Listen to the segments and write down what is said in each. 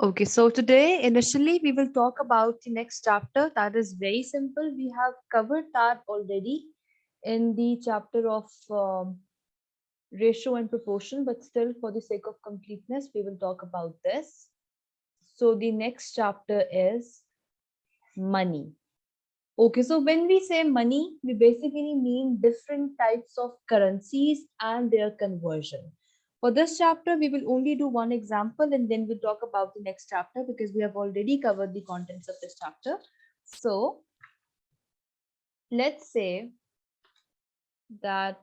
Okay, so today initially we will talk about the next chapter that is very simple. We have covered that already in the chapter of ratio and proportion, but still for the sake of completeness, we will talk about this. So the next chapter is money. Okay, so when we say money, we basically mean different types of currencies and their conversion. For this chapter, we will only do one example and then we'll talk about the next chapter because we have already covered the contents of this chapter. So let's say that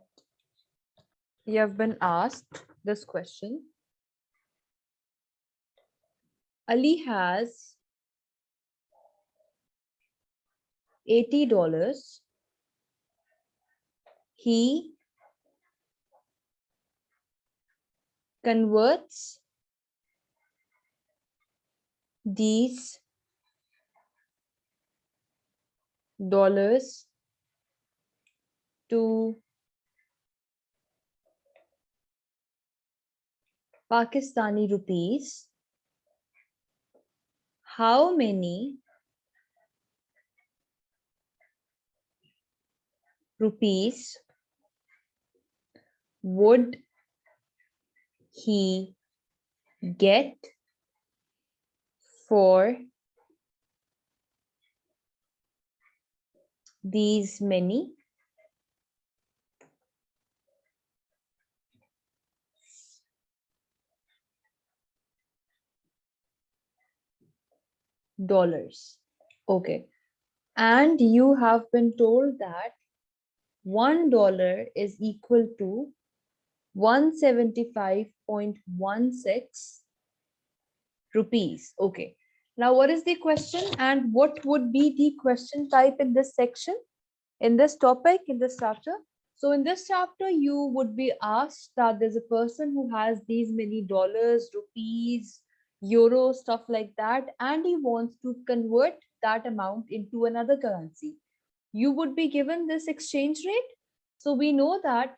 you have been asked this question. Ali has $80. He converts these dollars to Pakistani rupees. How many rupees would he get for these many dollars? Okay. And you have been told that $1 is equal to 175.16 rupees. Okay. Now, what is the question and what would be the question type in this section, in this topic, in this chapter? So in this chapter, you would be asked that there's a person who has these many dollars, rupees, euros, stuff like that, and he wants to convert that amount into another currency. You would be given this exchange rate. So we know that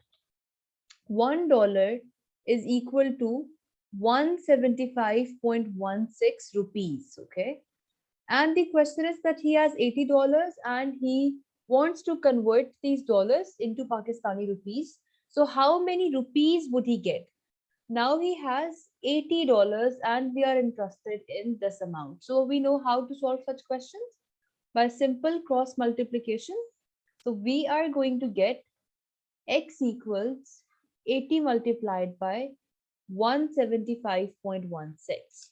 $1 is equal to 175.16 rupees. Okay. And the question is that he has $80 and he wants to convert these dollars into Pakistani rupees. So how many rupees would he get? Now he has $80 and we are interested in this amount. So we know how to solve such questions by simple cross multiplication. So we are going to get x equals 80 multiplied by 175.16.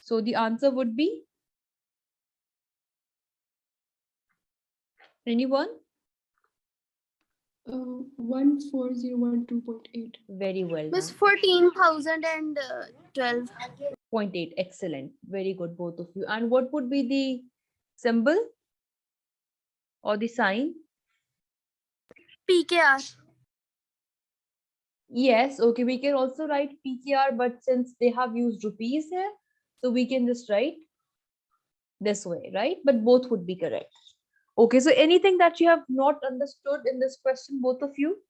So the answer would be, anyone? 14012.8. Very well Miss done. 14,012. 0.8. Excellent. Very good, both of you. And what would be the symbol or the sign? PKR. Yes. Okay. We can also write PKR, but since they have used rupees here, so we can just write this way, right? But both would be correct. Okay. So anything that you have not understood in this question, both of you?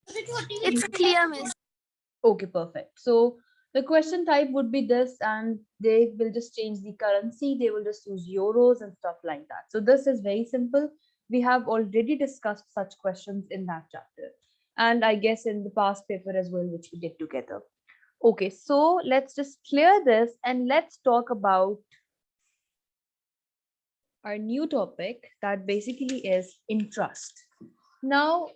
It's clear, Miss. Okay, perfect. So the question type would be this, and they will just change the currency. They will just use euros and stuff like that. So this is very simple. We have already discussed such questions in that chapter. And I guess in the past paper as well, which we did together. Okay, so let's just clear this and let's talk about our new topic that basically is interest. Now,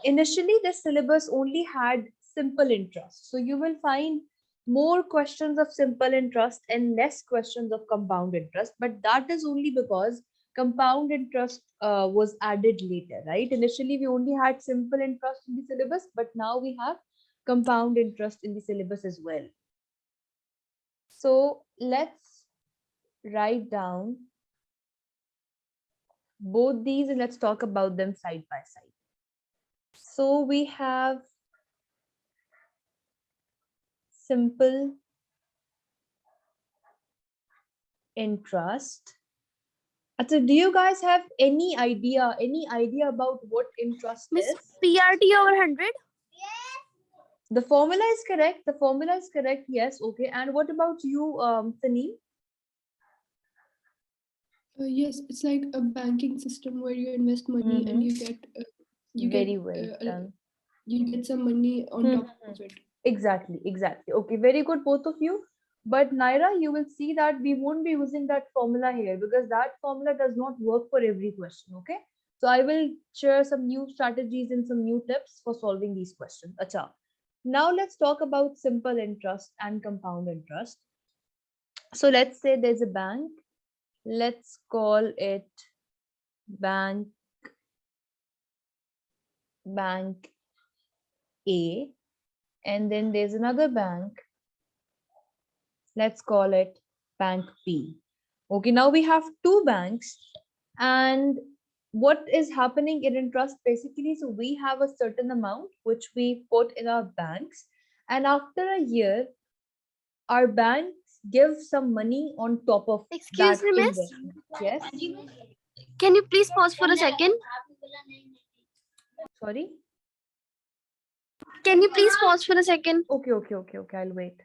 initially, this syllabus only had simple interest. So you will find more questions of simple interest and less questions of compound interest. But that is only because compound interest was added later, right? Initially, we only had simple interest in the syllabus, but now we have compound interest in the syllabus as well. So let's write down both these and let's talk about them side by side. So we have simple interest. So do you guys have any idea about what interest Miss is? PRT over 100. The formula is correct. The formula is correct. Yes. Okay. And what about you, Taneem? Yes, it's like a banking system where you invest money and Mm-hmm. you get Very well done. you get some money on top of Mhm. it. Exactly, exactly. Okay, very good, both of you. But Naira, you will see that we won't be using that formula here because that formula does not work for every question. Okay, so I will share some new strategies and some new tips for solving these questions. Acha. Now let's talk about simple interest and compound interest. So let's say there's a bank. Let's call it bank bank A, and then there's another bank. Let's call it bank P. Okay, now we have two banks, and what is happening in interest basically? So we have a certain amount which we put in our banks, and after a year, our banks give some money on top of Excuse that me, miss. investment. Yes, Can you please pause for a second? sorry. Can you please pause for a second? Okay, okay, okay, okay. I'll wait.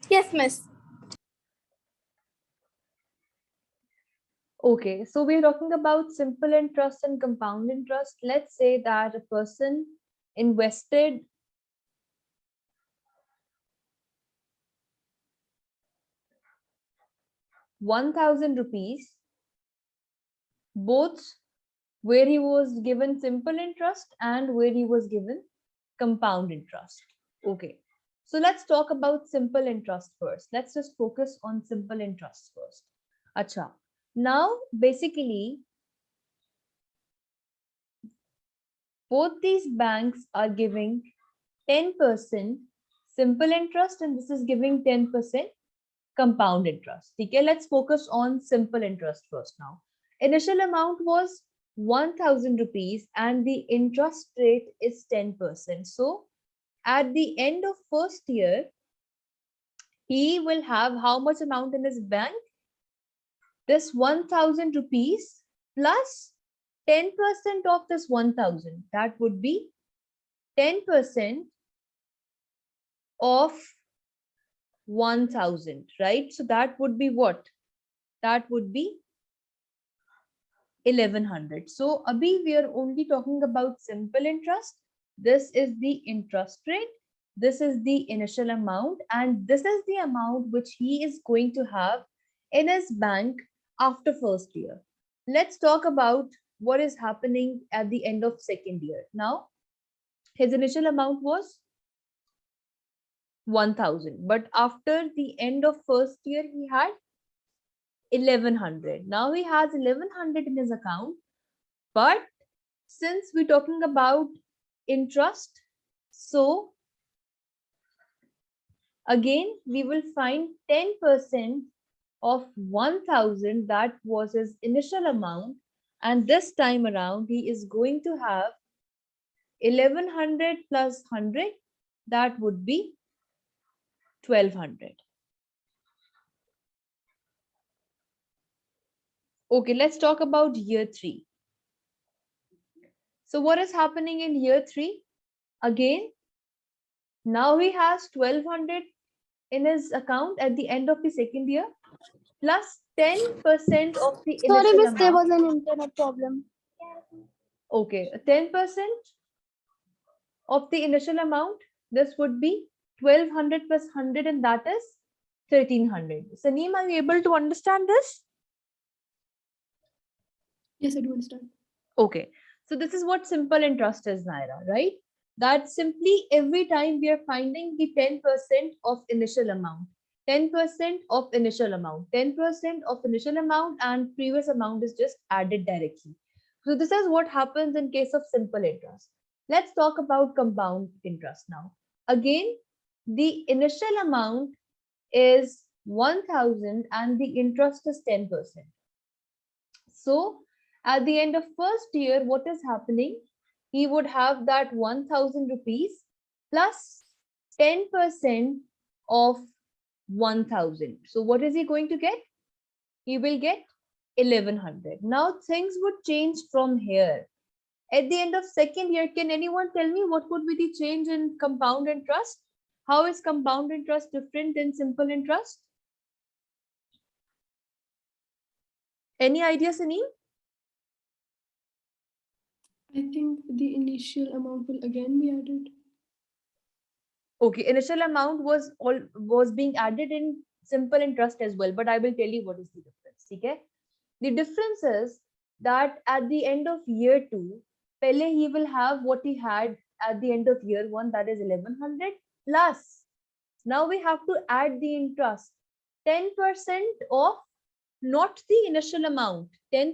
Yes, miss. Okay, so we're talking about simple interest and compound interest. Let's say that a person invested 1000 rupees, both where he was given simple interest and where he was given compound interest. Okay, so let's talk about simple interest first. Let's just focus on simple interest first. Acha. Now, basically, both these banks are giving 10% simple interest and this is giving 10% compound interest. Okay, let's focus on simple interest first now. Initial amount was 1000 rupees and the interest rate is 10%. So at the end of first year, he will have how much amount in his bank? This 1000 rupees plus 10% of this 1000. That would be 10% of 1000, right? So that would be what? That would be 1100. So abhi we are only talking about simple interest. This is the interest rate. This is the initial amount and this is the amount which he is going to have in his bank after first year. Let's talk about what is happening at the end of second year. Now his initial amount was 1000 but after the end of first year he had 1100. Now he has 1100 in his account, but since we're talking about interest, so again we will find 10% of 1000, that was his initial amount, and this time around he is going to have 1100 plus 100, that would be 1200. Okay, let's talk about year 3. So what is happening in year 3? Again, now he has 1200 in his account at the end of the second year plus 10% of the Sorry, initial miss, there amount. was an internet problem. Okay, 10% of the initial amount, this would be 1200 plus 100 and that is 1300. Saneem, are you able to understand this? Yes, I do understand. Okay, so this is what simple interest is, Naira, right? That simply every time we are finding the 10% of initial amount. 10% of initial amount. 10% of initial amount and previous amount is just added directly. So this is what happens in case of simple interest. Let's talk about compound interest now. Again, the initial amount is 1000 and the interest is 10%. So at the end of first year, what is happening? He would have that 1000 rupees plus 10% of 1000. So what is he going to get? He will get 1100. Now things would change from here. At the end of second year, can anyone tell me what would be the change in compound interest? How is compound interest different than simple interest? Any idea, Saneem? I think the initial amount will again be added. Okay, initial amount was being added in simple interest as well, but I will tell you what is the difference. Okay, the difference is that at the end of year two, Pele he will have what he had at the end of year one, that is 1100 plus. Now we have to add the interest, 10% of not the initial amount, 10%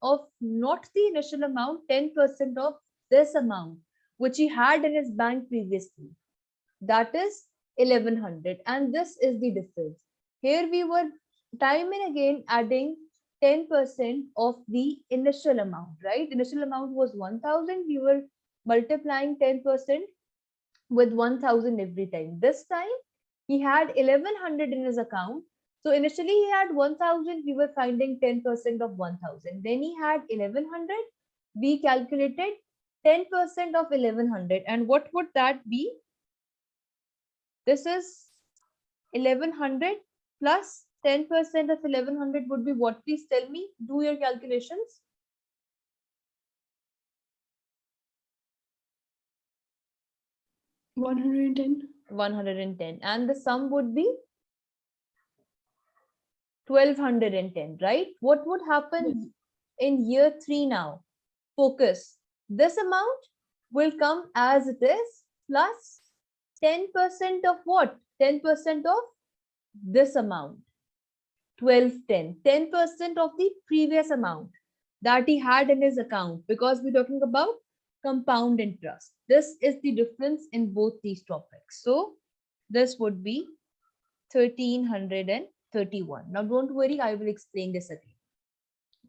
of not the initial amount, 10% of this amount which he had in his bank previously, that is 1100, and this is the difference. Here we were time and again adding 10% of the initial amount, right? Initial amount was 1000, we were multiplying 10% with 1000 every time. This time he had 1100 in his account. So initially he had 1000, we were finding 10% of 1000. Then he had 1100, we calculated 10% of 1100. And what would that be? This is 1100 plus 10% of 1100 would be what? Please tell me. Do your calculations. 110. 110. And the sum would be 1210, right? What would happen in year 3 now? Focus. This amount will come as it is plus 10% of what? 10% of this amount. 1210. 10% of the previous amount that he had in his account, because we're talking about compound interest. This is the difference in both these topics. So this would be 1331. Now don't worry, I will explain this again.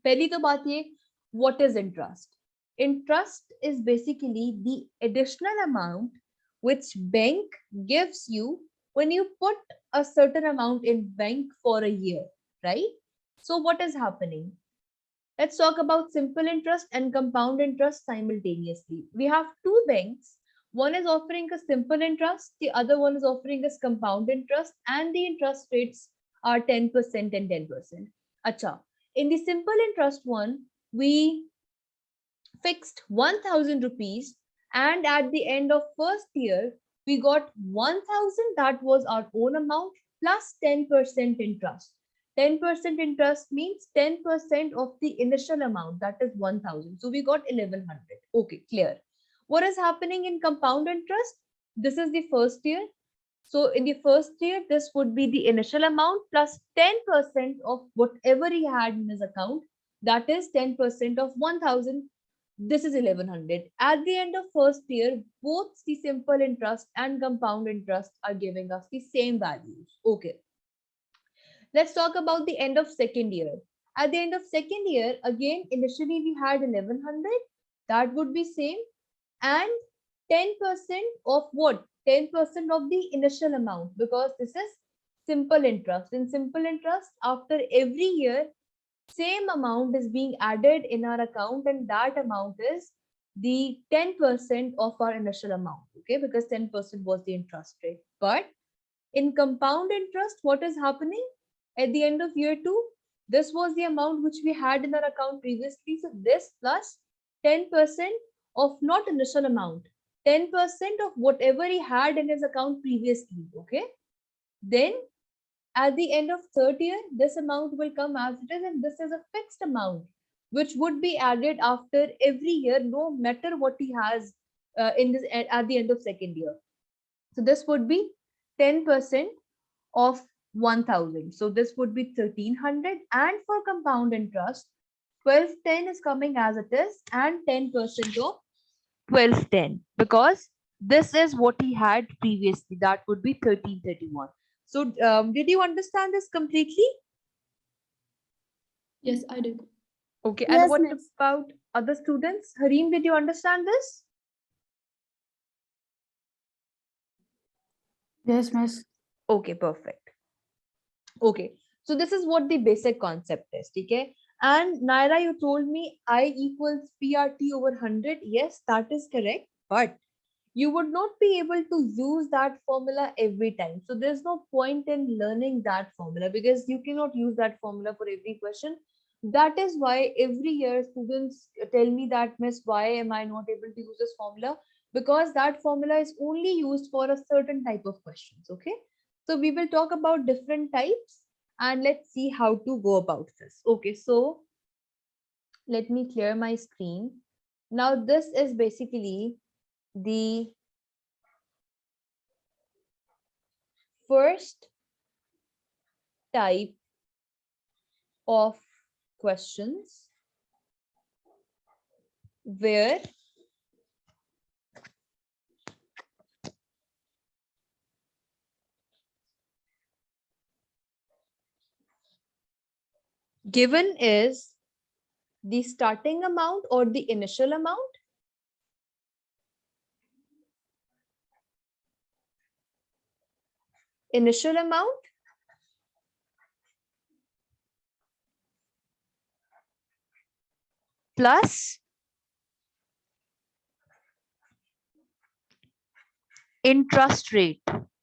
पहली तो बात ये, what is interest? Interest is basically the additional amount which bank gives you when you put a certain amount in bank for a year, right? So what is happening? Let's talk about simple interest and compound interest simultaneously. We have two banks. One is offering a simple interest, the other one is offering us compound interest, and the interest rates are 10% and 10%. Acha, in the simple interest one, we fixed 1000 rupees, and at the end of first year, we got 1000, that was our own amount, plus 10% interest. 10% interest means 10% of the initial amount, that is 1000. So we got 1100. Okay, clear. What is happening in compound interest? This is the first year. So in the first year, this would be the initial amount plus 10% of whatever he had in his account. That is 10% of 1000. This is 1100. At the end of first year, both the simple interest and compound interest are giving us the same values. Okay. Let's talk about the end of second year. At the end of second year, again, initially we had 1100. That would be same. And 10% of what? 10% of the initial amount, because this is simple interest. In simple interest, after every year, same amount is being added in our account, and that amount is the 10% of our initial amount, okay, because 10% was the interest rate. But in compound interest, what is happening at the end of year 2? This was the amount which we had in our account previously, so this plus 10% of not initial amount, 10% of whatever he had in his account previously, okay. Then at the end of third year, this amount will come as it is, and this is a fixed amount which would be added after every year, no matter what he has in this at the end of second year. So this would be 10% of 1000. So this would be 1300. And for compound interest, 1210 is coming as it is, and 10% of 1210, because this is what he had previously. That would be 1331. So did you understand this completely? Yes, I did. Okay, and Yes, what miss. about other students? Hareem, did you understand this? Yes, miss. Okay, perfect. Okay, so this is what the basic concept is, okay? And Naira, you told me I equals PRT over 100. Yes, that is correct. But you would not be able to use that formula every time. So there's no point in learning that formula because you cannot use that formula for every question. That is why every year students tell me that, Miss, why am I not able to use this formula? Because that formula is only used for a certain type of questions. Okay. So we will talk about different types and let's see how to go about this. Okay. So let me clear my screen. Now this is basically the first type of questions where given is the starting amount or the initial amount, initial amount plus interest rate.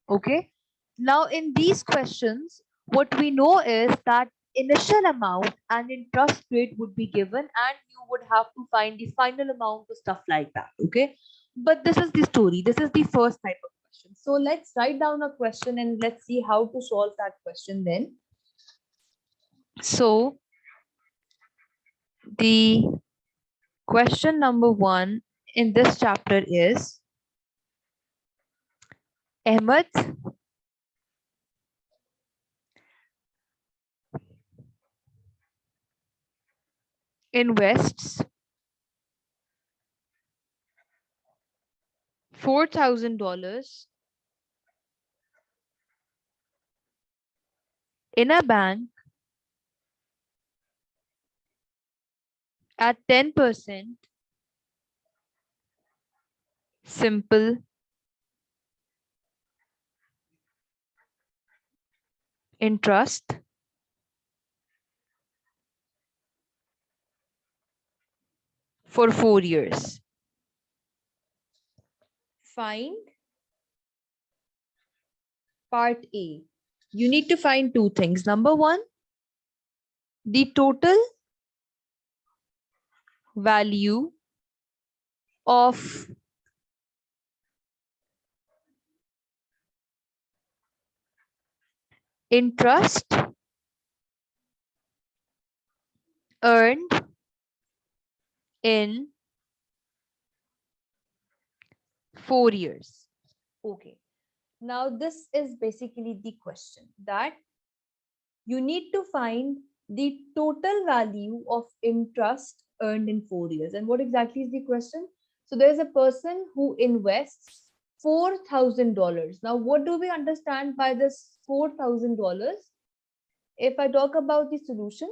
Okay. Now in these questions, what we know is that initial amount and interest rate would be given and you would have to find the final amount or stuff like that. Okay. But this is the story. This is the first type of question. So let's write down a question and let's see how to solve that question then. So the question number 1 in this chapter is Ahmed invests $4,000 in a bank at 10% simple interest for 4 years. Find part A. You need to find two things. Number 1, the total value of interest earned in 4 years. Okay. Now this is basically the question that you need to find the total value of interest earned in 4 years. And what exactly is the question? So there's a person who invests $4,000. Now, what do we understand by this $4,000? If I talk about the solution,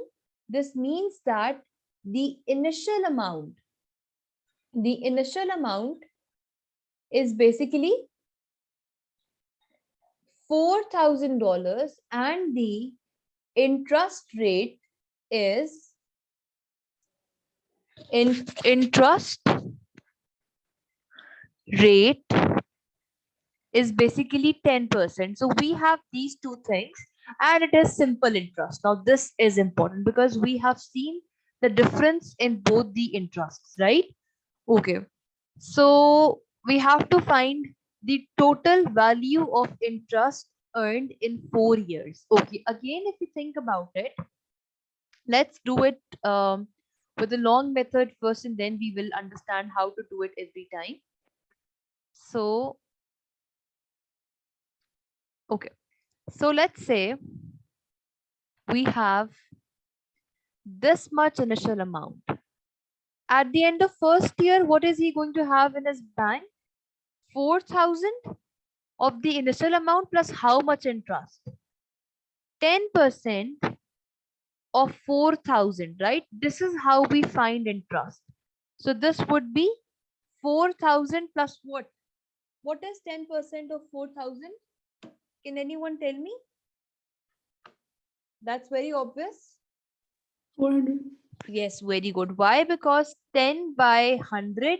this means that the initial amount is basically $4,000 and the interest rate is interest rate is basically 10%. So we have these two things and it is simple interest. Now this is important because we have seen the difference in both the interests, right? Okay. So we have to find the total value of interest earned in 4 years. Okay. Again, if you think about it, let's do it with the long method first and then we will understand how to do it every time. So, okay. So let's say we have this much initial amount. At the end of first year, what is he going to have in his bank? 4,000 of the initial amount plus how much interest? 10% of 4,000, right? This is how we find interest. So this would be 4,000 plus what? What is 10% of 4,000? Can anyone tell me? That's very obvious. 400. Yes, very good. Why? Because 10 by 100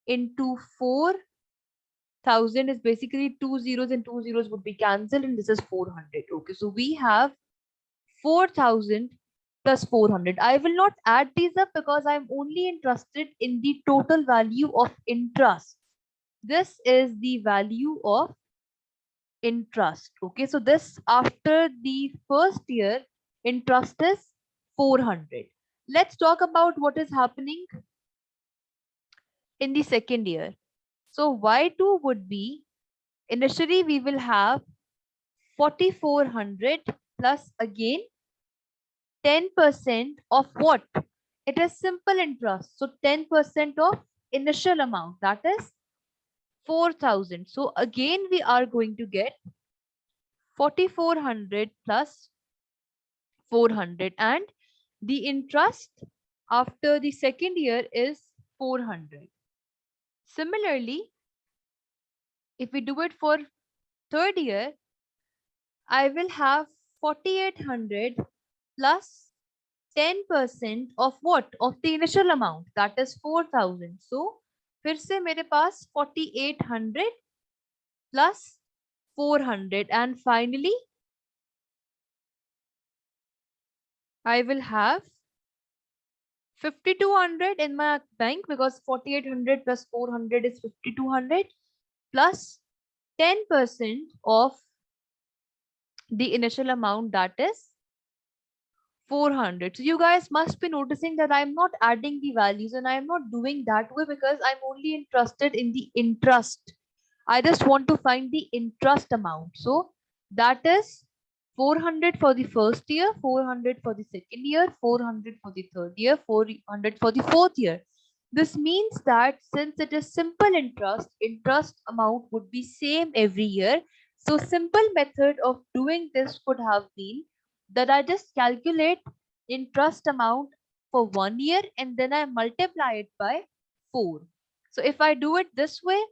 into 4,000 is basically 2 zeros, and 2 zeros would be cancelled, and this is 400. Okay, so we have 4,000 plus 400. I will not add these up because I'm only interested in the total value of interest. This is the value of interest. Okay, so this after the first year, interest is 400. Let's talk about what is happening in the second year. So Y2 would be, initially we will have 4,400 plus again 10% of what? It is simple interest. So 10% of initial amount, that is 4,000. So again we are going to get 4,400 plus 400, and the interest after the second year is 400. Similarly, if we do it for third year, I will have 4,800 plus 10% of what? Of the initial amount, that is 4,000. So फिर से मेरे पास 4,800 plus 400, and finally I will have 5,200 in my bank, because 4,800 plus 400 is 5,200 plus 10% of the initial amount, that is 400. So you guys must be noticing that I'm not adding the values, and I'm not doing that way because I'm only interested in the interest. I just want to find the interest amount. So that is 400 for the first year, 400 for the second year, 400 for the third year, 400 for the fourth year. This means that since it is simple interest, interest amount would be same every year. So simple method of doing this could have been that I just calculate interest amount for 1 year and then I multiply it by 4. So if I do it this way,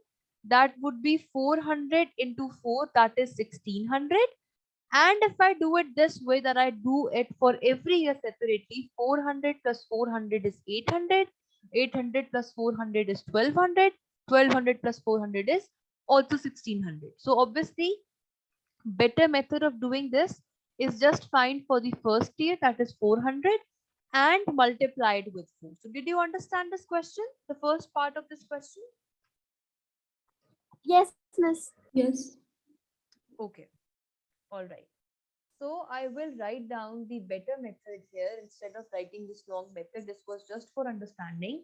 that would be 400 into 4, that is 1,600. And if I do it this way, that I do it for every year separately, 400 plus 400 is 800, 800 plus 400 is 1,200, 1,200 plus 400 is also 1,600. So obviously, better method of doing this is just find for the first year, that is 400, and multiply it with 4. So did you understand this question, the first part of this question? Yes, miss. Yes. Okay, all right. So I will write down the better method here instead of writing this long method. This was just for understanding.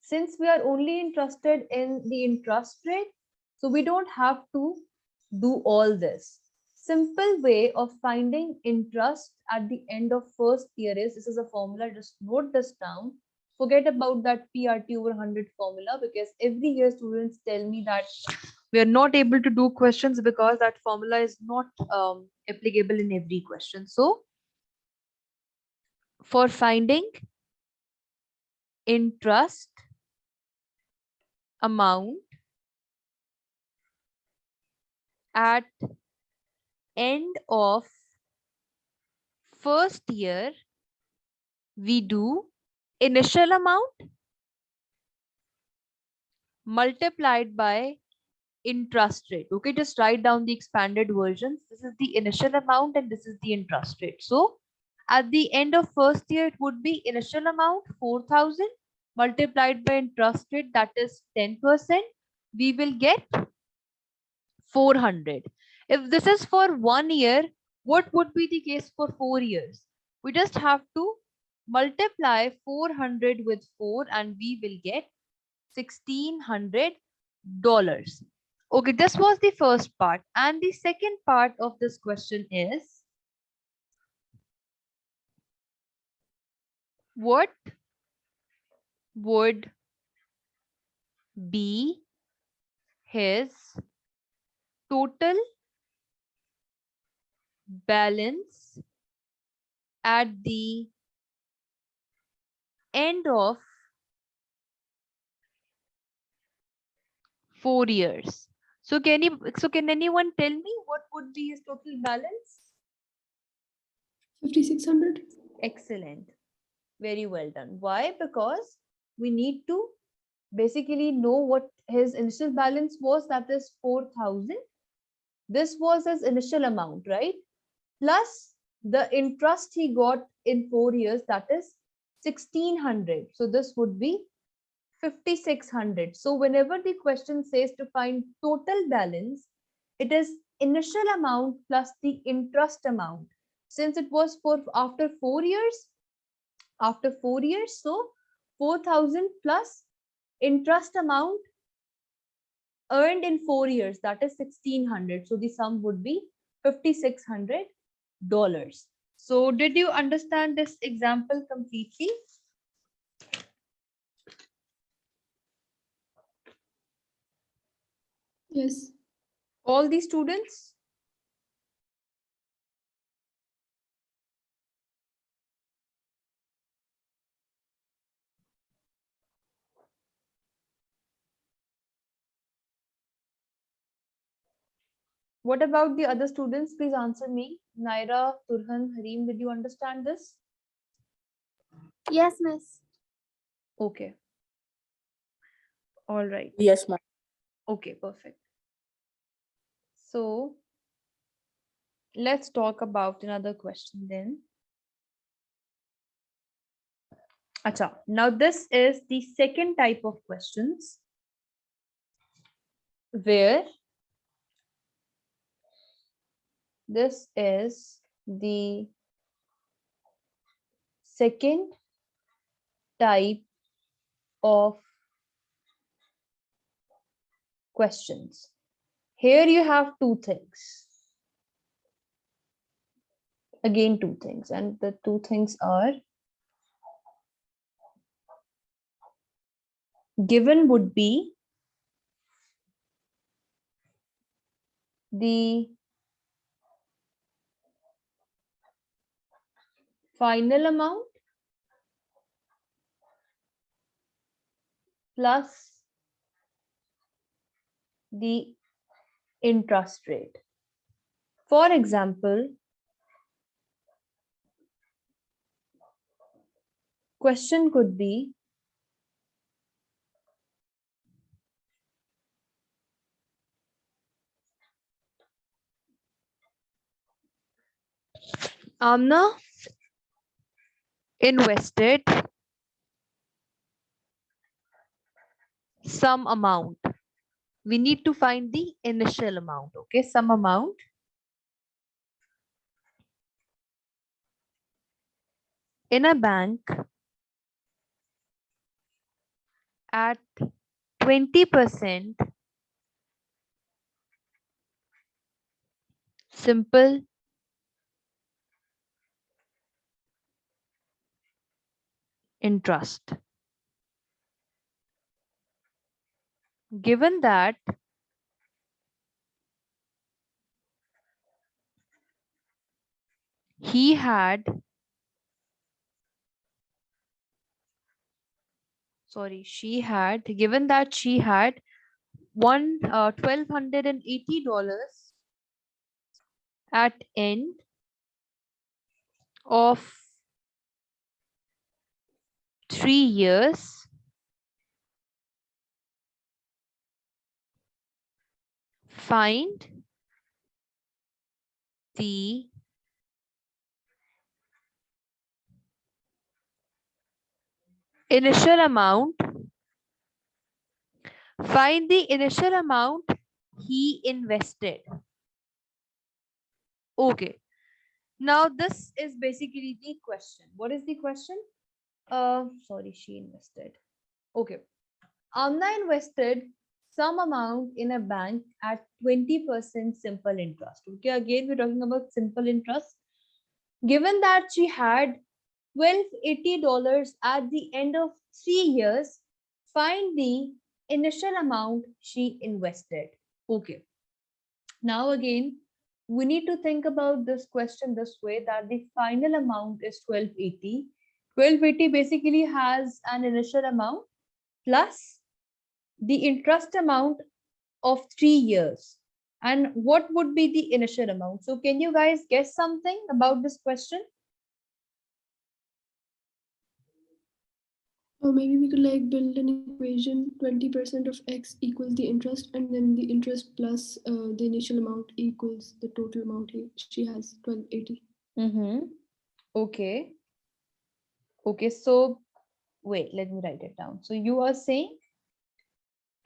Since we are only interested in the interest rate, so we don't have to do all this. Simple way of finding interest at the end of first year is, this is a formula, just note this down. Forget about that PRT over 100 formula, because every year students tell me that we are not able to do questions because that formula is not applicable in every question. So for finding interest amount at end of first year, we do initial amount multiplied by interest rate. Okay, just write down the expanded versions. This is the initial amount and this is the interest rate. So at the end of first year, it would be initial amount 4,000 multiplied by interest rate, that is 10%. We will get 400. If this is for 1 year, what would be the case for 4 years? We just have to multiply 400 with 4 and we will get $1,600. Okay, this was the first part. And the second part of this question is, what would be his total balance at the end of 4 years? Can anyone tell me what would be his total balance? 5,600. Excellent. Very well done. Why? Because we need to basically know what his initial balance was, that is 4,000. This was his initial amount, right? Plus the interest he got in 4 years, that is 1,600. So this would be 5,600. So whenever the question says to find total balance, it is initial amount plus the interest amount. Since it was for after 4 years, so 4,000 plus interest amount earned in 4 years, that is 1,600. So the sum would be $5,600. So did you understand this example completely? Yes. All the students? What about the other students? Please answer me. Naira, Turhan, Hareem, did you understand this? Yes, miss. Okay. All right. Yes, ma'am. Okay, perfect. So let's talk about another question then. Acha, now this is the second type of questions where this is the second type of questions. Here you have two things. Again, two things. And the two things are, given would be the final amount plus the interest rate. For example, question could be, Amna invested some amount. We need to find the initial amount, okay? Some amount in a bank at 20% simple interest. Given that he had, she had, given that she had $1,280 at end of 3 years, find the initial amount, he invested. Okay. Now this is basically the question. What is the question? She invested. Okay. Amna invested some amount in a bank at 20% simple interest. Okay, again, we're talking about simple interest. Given that she had $1280 at the end of 3 years, find the initial amount she invested. Okay, now again, we need to think about this question this way, that the final amount is 1280. 1280 basically has an initial amount plus the interest amount of 3 years. And what would be the initial amount? So can you guys guess something about this question? Or maybe we could like build an equation. 20% of x equals the interest, and then the interest plus the initial amount equals the total amount she has, 1280. Okay. Okay, so wait, let me write it down. So you are saying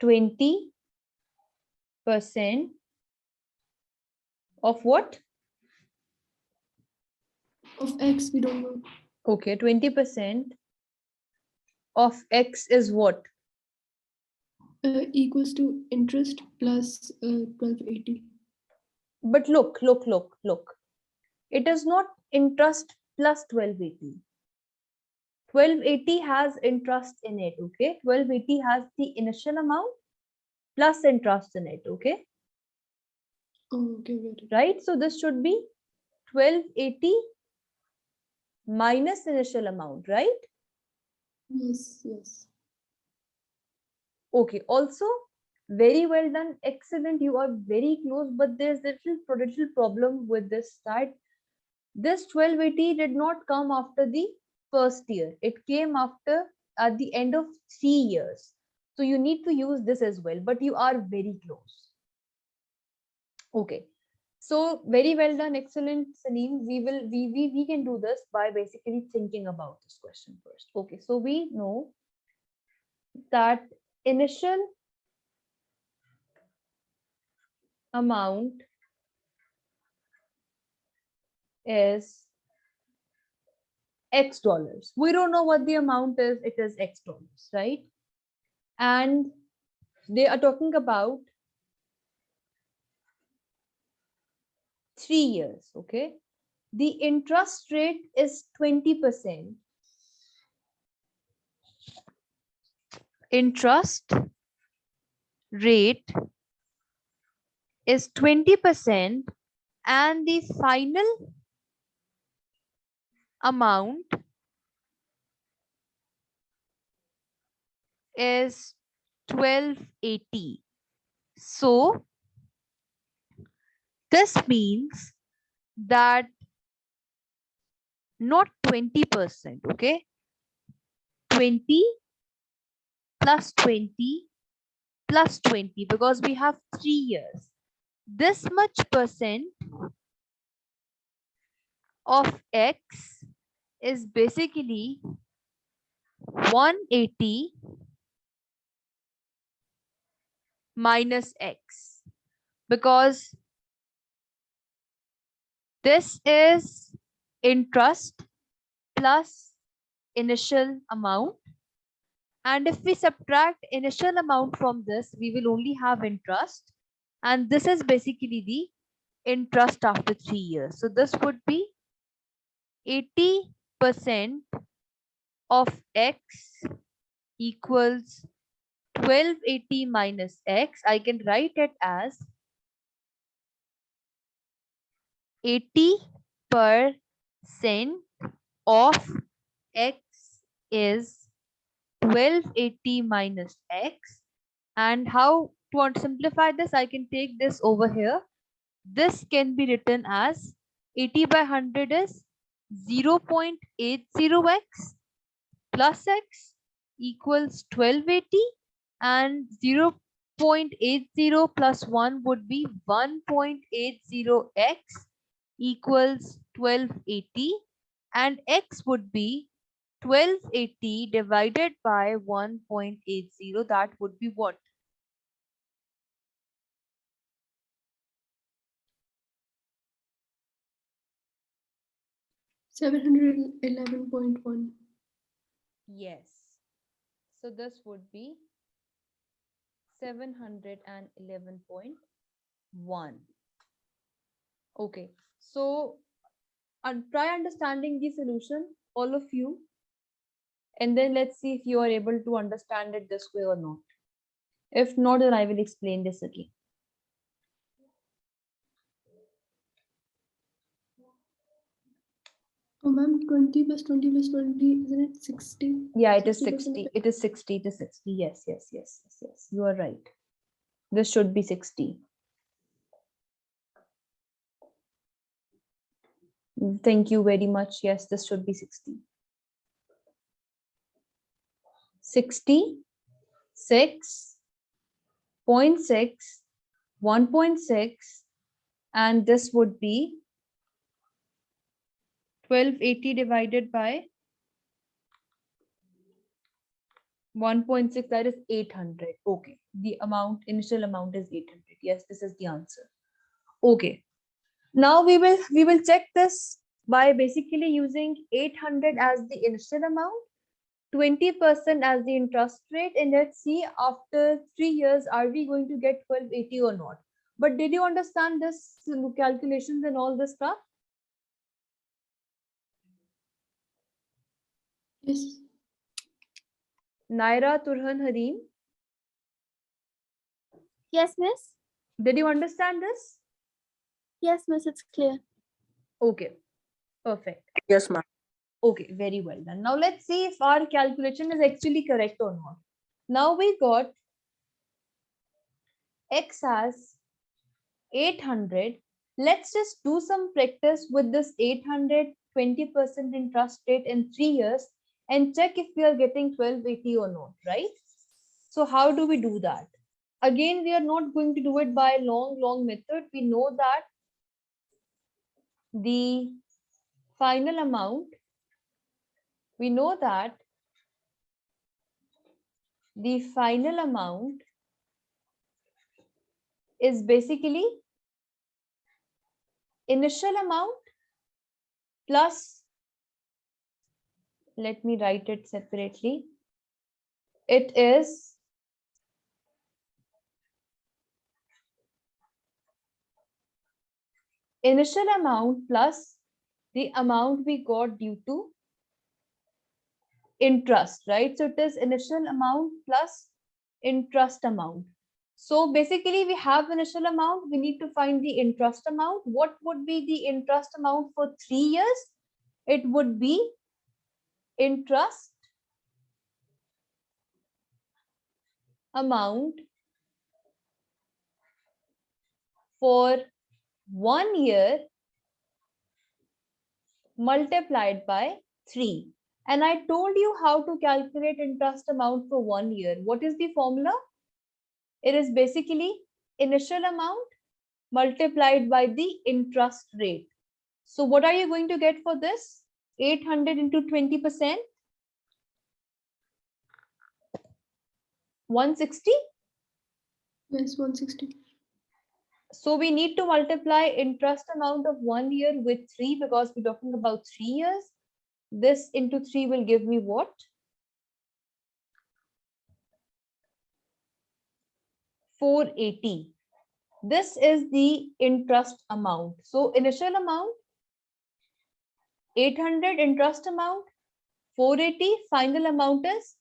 20% of what? Of x, we don't know. Okay, 20% of x is what? Equals to interest plus 1280. But look. It is not interest plus 1280. 1280 has interest in it, okay? 1280 has the initial amount plus interest in it, okay? Oh, okay, got it. Right? So this should be 1280 minus initial amount, right? Yes. Okay, also very well done, excellent, you are very close, but there's little problem with this, that this 1280 did not come after the first year, it came after at the end of 3 years. So you need to use this as well, but you are very close. Okay, so very well done, excellent, Salim. We can do this by basically thinking about this question first. Okay, so we know that initial amount is X dollars. We don't know what the amount is, it is X dollars, right? And they are talking about 3 years, okay? The interest rate is 20%. Interest rate is 20%, and the final amount is 1280. So this means that not 20%, okay? 20 plus 20 plus 20, because we have 3 years. This much percent of X is basically 180 minus X, because this is interest plus initial amount, and if we subtract initial amount from this, we will only have interest, and this is basically the interest after 3 years. So this would be 80% of X equals 1280 minus X. I can write it as 80% of X is 1280 minus X. And how to simplify this, I can take this over here. This can be written as 80 by 100 is 0.80x plus X equals 1280, and 0.80 plus 1 would be 1.80x equals 1280, and X would be 1280 divided by 1.80. That would be what? 711.1. Yes. So this would be 711.1. Okay, so try understanding the solution, all of you, and then let's see if you are able to understand it this way or not. If not, then I will explain this again. Oh, ma'am, 20 plus 20 plus 20, isn't it 60? Yeah, it is 60% 60. of It is 60 to 60. Yes, yes, yes, yes, yes. You are right. This should be 60. Thank you very much. Yes, this should be 60. 66.6, 1.6, and this would be 1280 divided by 1.6, that is 800. Okay, the initial amount is 800. Yes, this is the answer. Okay, now we will check this by basically using 800 as the initial amount, 20% as the interest rate, and let's see after 3 years are we going to get 1280 or not. But did you understand this calculations and all this stuff? Yes. Naira, Turhan, Harim, Yes, miss. did you understand this? Yes, miss, it's clear. Okay, perfect. Yes, ma'am. Okay, very well done. Now let's see if our calculation is actually correct or not. Now we got x as 800. Let's just do some practice with this 800, 20% interest rate in 3 years and check if we are getting 1280 or not, right? So how do we do that? Again, we are not going to do it by long method. We know that the final amount, we know that the final amount is basically initial amount plus, let me write it separately. It is initial amount plus the amount we got due to interest, right? So it is initial amount plus interest amount. So basically we have initial amount, we need to find the interest amount. What would be the interest amount for 3 years? It would be interest amount for 1 year multiplied by 3. And I told you how to calculate interest amount for 1 year. What is the formula? It is basically initial amount multiplied by the interest rate. So what are you going to get for this? 800 into 20%? 160? Yes, 160. So we need to multiply interest amount of 1 year with 3 because we're talking about 3 years. This into 3 will give me what? 480. This is the interest amount. So initial amount 800, interest amount 480, final amount is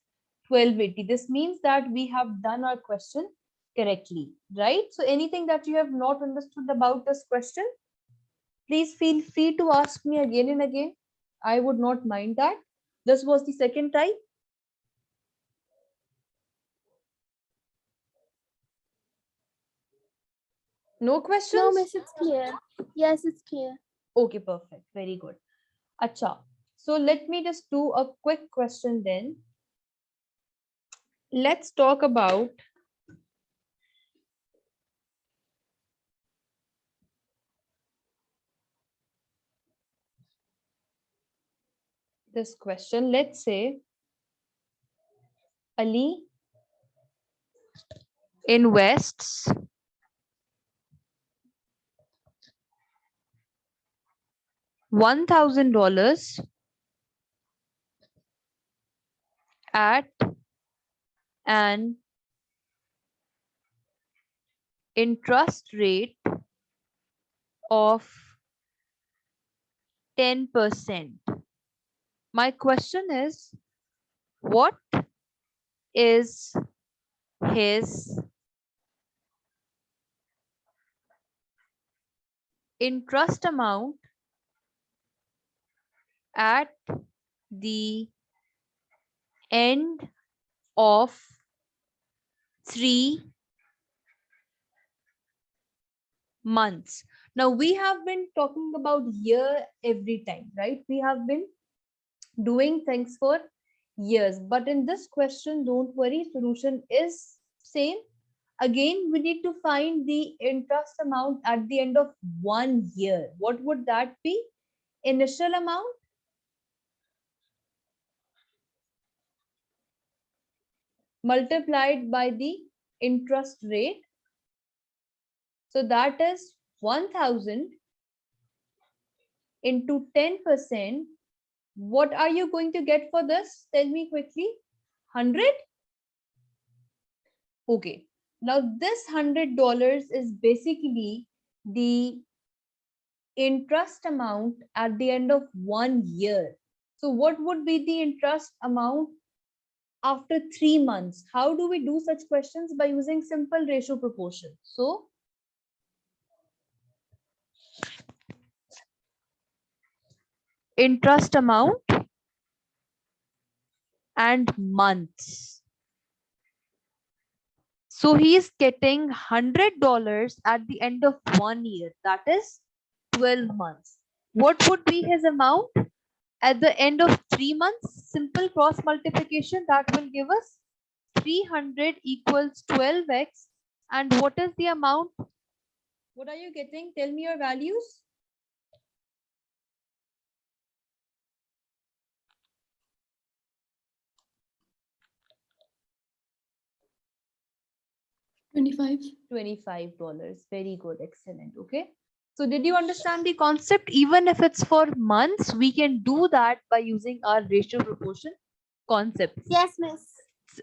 1280. This means that we have done our question correctly, right? So anything that you have not understood about this question, please feel free to ask me again and again. I would not mind that. This was the second type. No questions? No, miss, it's clear. Yes, it's clear. Okay, perfect. Very good. Acha. So let me just do a quick question then. Let's talk about this question. Let's say Ali invests $1,000 at an interest rate of 10%. My question is, what is his interest amount at the end of 3 months? Now we have been talking about year every time, right? We have been doing things for years, but in this question, don't worry, solution is same. Again, we need to find the interest amount at the end of 1 year. What would that be? Initial amount multiplied by the interest rate. So that is 1000 into 10%. What are you going to get for this? Tell me quickly. 100? Okay. Now this $100 is basically the interest amount at the end of 1 year. So what would be the interest amount after 3 months? How do we do such questions? By using simple ratio proportion. So interest amount and months. So he is getting $100 at the end of 1 year. That is 12 months. What would be his amount at the end of 3 months? Simple cross multiplication, that will give us 300 equals 12x. And what is the amount? What are you getting? Tell me your values. $25. Very good. Excellent. Okay. So did you understand the concept? Even if it's for months, we can do that by using our ratio proportion concept. Yes, miss.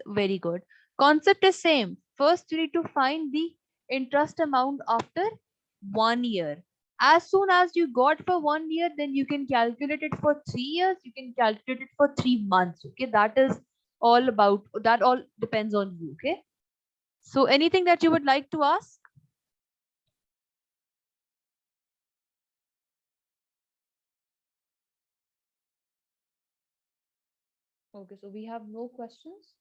Very good. Concept is same. First, you need to find the interest amount after 1 year. As soon as you got for 1 year, then you can calculate it for 3 years. You can calculate it for 3 months. Okay, that is all about that. All depends on you. Okay. So anything that you would like to ask? Okay, so we have no questions.